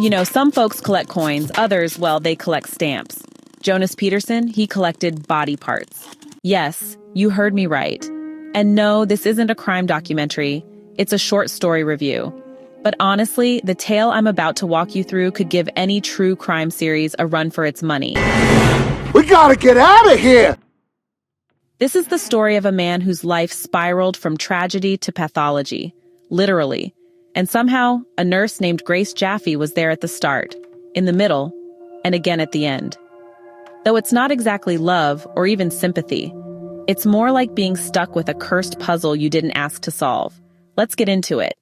You know, some folks collect coins, others, well, they collect stamps. Jonas Peterson, he collected body parts. Yes, you heard me right. And no, this isn't a crime documentary. It's a short story review. But honestly, the tale I'm about to walk you through could give any true crime series a run for its money. We gotta get out of here! This is the story of a man whose life spiraled from tragedy to pathology, literally. And somehow, a nurse named Grace Jaffe was there at the start, in the middle, and again at the end. Though it's not exactly love or even sympathy, it's more like being stuck with a cursed puzzle you didn't ask to solve. Let's get into it.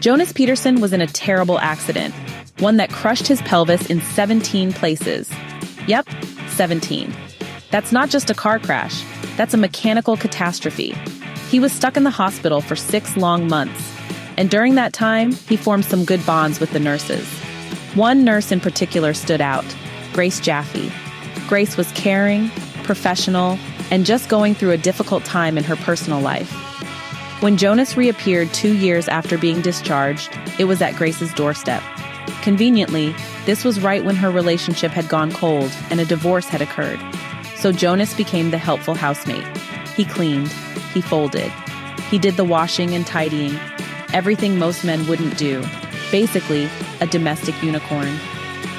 Jonas Peterson was in a terrible accident, one that crushed his pelvis in 17 places. Yep, 17. That's not just a car crash, that's a mechanical catastrophe. He was stuck in the hospital for 6 long months, and during that time, he formed some good bonds with the nurses. One nurse in particular stood out, Grace Jaffe. Grace was caring, professional, and just going through a difficult time in her personal life. When Jonas reappeared 2 years after being discharged, it was at Grace's doorstep. Conveniently, this was right when her relationship had gone cold and a divorce had occurred. So Jonas became the helpful housemate. He cleaned, he folded, he did the washing and tidying, everything most men wouldn't do. Basically, a domestic unicorn.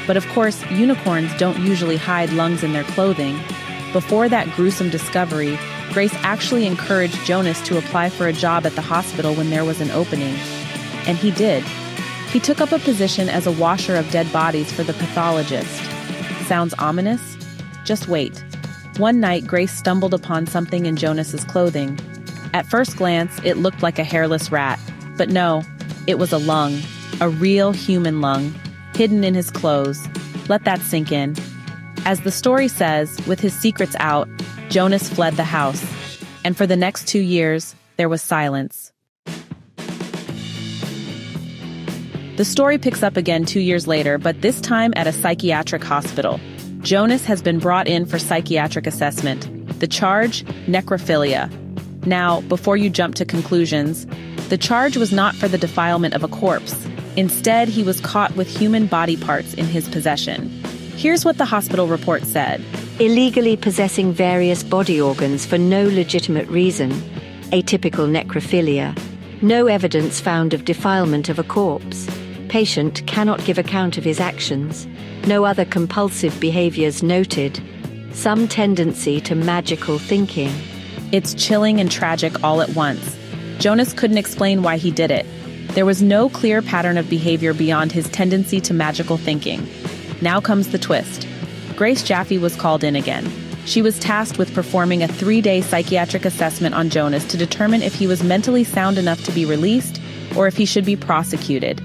But of course, unicorns don't usually hide lungs in their clothing. Before that gruesome discovery, Grace actually encouraged Jonas to apply for a job at the hospital when there was an opening. And he did. He took up a position as a washer of dead bodies for the pathologist. Sounds ominous? Just wait. One night, Grace stumbled upon something in Jonas's clothing. At first glance, it looked like a hairless rat. But no, it was a lung. A real human lung, hidden in his clothes. Let that sink in. As the story says, with his secrets out, Jonas fled the house. And for the next 2 years, there was silence. The story picks up again 2 years later, but this time at a psychiatric hospital. Jonas has been brought in for psychiatric assessment. The charge, necrophilia. Now, before you jump to conclusions, the charge was not for the defilement of a corpse. Instead, he was caught with human body parts in his possession. Here's what the hospital report said. Illegally possessing various body organs for no legitimate reason. Atypical necrophilia. No evidence found of defilement of a corpse. Patient cannot give account of his actions. No other compulsive behaviors noted. Some tendency to magical thinking. It's chilling and tragic all at once. Jonas couldn't explain why he did it. There was no clear pattern of behavior beyond his tendency to magical thinking. Now comes the twist. Grace Jaffe was called in again. She was tasked with performing a 3-day psychiatric assessment on Jonas to determine if he was mentally sound enough to be released or if he should be prosecuted.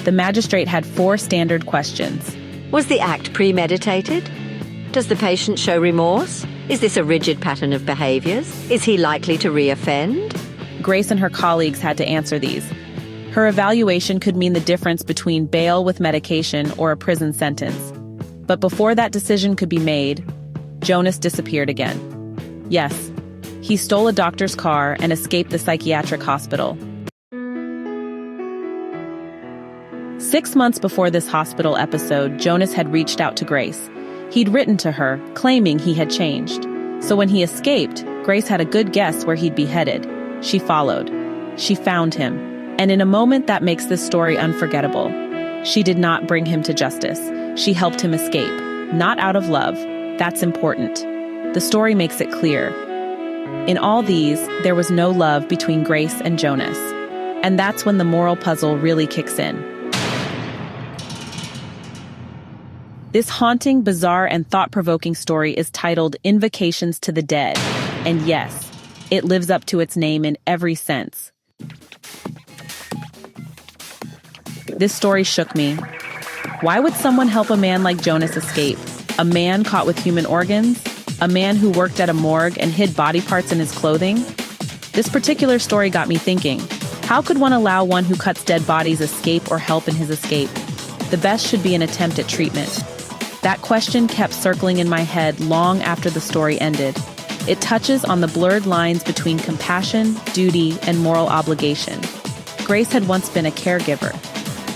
The magistrate had 4 standard questions. Was the act premeditated? Does the patient show remorse? Is this a rigid pattern of behaviors? Is he likely to reoffend? Grace and her colleagues had to answer these. Her evaluation could mean the difference between bail with medication or a prison sentence. But before that decision could be made, Jonas disappeared again. Yes, he stole a doctor's car and escaped the psychiatric hospital. 6 months before this hospital episode, Jonas had reached out to Grace. He'd written to her, claiming he had changed. So when he escaped, Grace had a good guess where he'd be headed. She followed. She found him. And in a moment that makes this story unforgettable. She did not bring him to justice. She helped him escape. Not out of love. That's important. The story makes it clear. In all these, there was no love between Grace and Jonas. And that's when the moral puzzle really kicks in. This haunting, bizarre, and thought-provoking story is titled Invocations to the Dead. And yes, it lives up to its name in every sense. This story shook me. Why would someone help a man like Jonas escape? A man caught with human organs? A man who worked at a morgue and hid body parts in his clothing? This particular story got me thinking, how could one allow one who cuts dead bodies escape or help in his escape? The best should be an attempt at treatment. That question kept circling in my head long after the story ended. It touches on the blurred lines between compassion, duty, and moral obligation. Grace had once been a caregiver,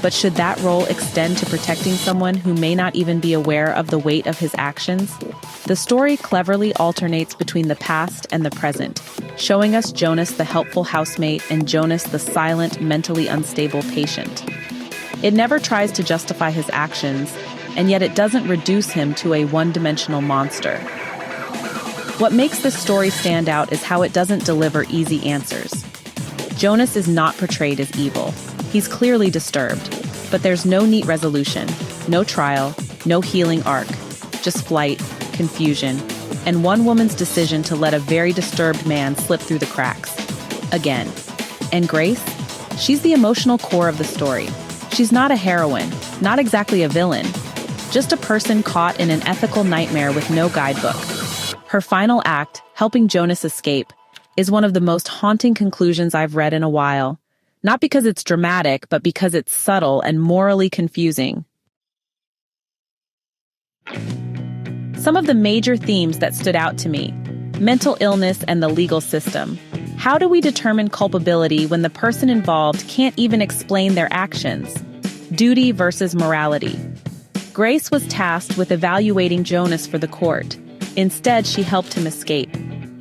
but should that role extend to protecting someone who may not even be aware of the weight of his actions? The story cleverly alternates between the past and the present, showing us Jonas the helpful housemate and Jonas the silent, mentally unstable patient. It never tries to justify his actions, and yet it doesn't reduce him to a one-dimensional monster. What makes this story stand out is how it doesn't deliver easy answers. Jonas is not portrayed as evil. He's clearly disturbed, but there's no neat resolution, no trial, no healing arc, just flight, confusion, and one woman's decision to let a very disturbed man slip through the cracks. Again. And Grace? She's the emotional core of the story. She's not a heroine, not exactly a villain, just a person caught in an ethical nightmare with no guidebook. Her final act, helping Jonas escape, is one of the most haunting conclusions I've read in a while. Not because it's dramatic, but because it's subtle and morally confusing. Some of the major themes that stood out to me: mental illness and the legal system. How do we determine culpability when the person involved can't even explain their actions? Duty versus morality. Grace was tasked with evaluating Jonas for the court. Instead, she helped him escape.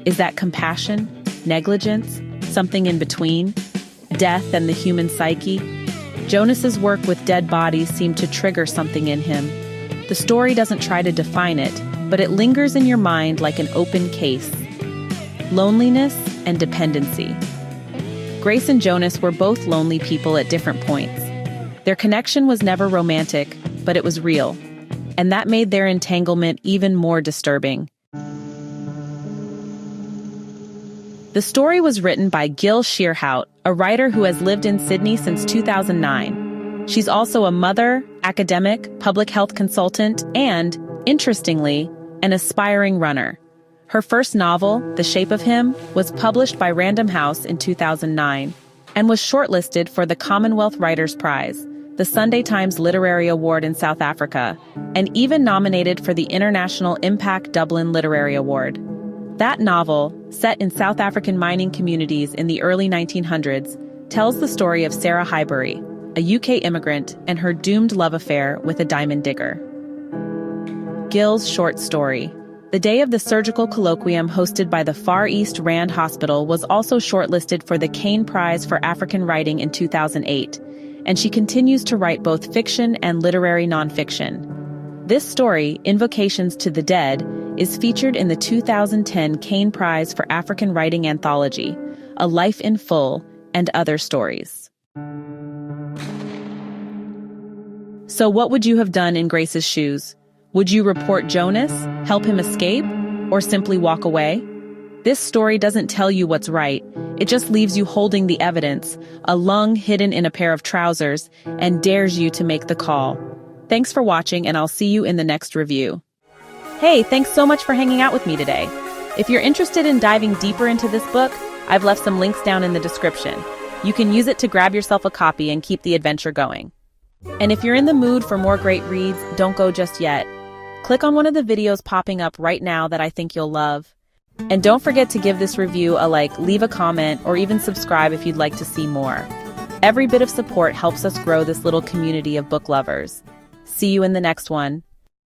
Is that compassion? Negligence? Something in between? Death and the human psyche? Jonas's work with dead bodies seemed to trigger something in him. The story doesn't try to define it, but it lingers in your mind like an open case. Loneliness and dependency. Grace and Jonas were both lonely people at different points. Their connection was never romantic, but it was real, and that made their entanglement even more disturbing. The story was written by Gill Schierhout, a writer who has lived in Sydney since 2009. She's also a mother, academic, public health consultant, and, interestingly, an aspiring runner. Her first novel, The Shape of Him, was published by Random House in 2009 and was shortlisted for the Commonwealth Writers' Prize, the Sunday Times Literary Award in South Africa, and even nominated for the International Impact Dublin Literary Award. That novel, set in South African mining communities in the early 1900s, tells the story of Sarah Highbury, a UK immigrant, and her doomed love affair with a diamond digger. Gill's short story, The Day of the Surgical Colloquium, hosted by the Far East Rand Hospital, was also shortlisted for the Caine Prize for African Writing in 2008, and she continues to write both fiction and literary nonfiction. This story, Invocations to the Dead, is featured in the 2010 Caine Prize for African Writing anthology, A Life in Full, and Other Stories. So what would you have done in Grace's shoes? Would you report Jonas, help him escape, or simply walk away? This story doesn't tell you what's right. It just leaves you holding the evidence, a lung hidden in a pair of trousers, and dares you to make the call. Thanks for watching, and I'll see you in the next review. Hey, thanks so much for hanging out with me today. If you're interested in diving deeper into this book, I've left some links down in the description. You can use it to grab yourself a copy and keep the adventure going. And if you're in the mood for more great reads, don't go just yet. Click on one of the videos popping up right now that I think you'll love. And don't forget to give this review a like, leave a comment, or even subscribe if you'd like to see more. Every bit of support helps us grow this little community of book lovers. See you in the next one.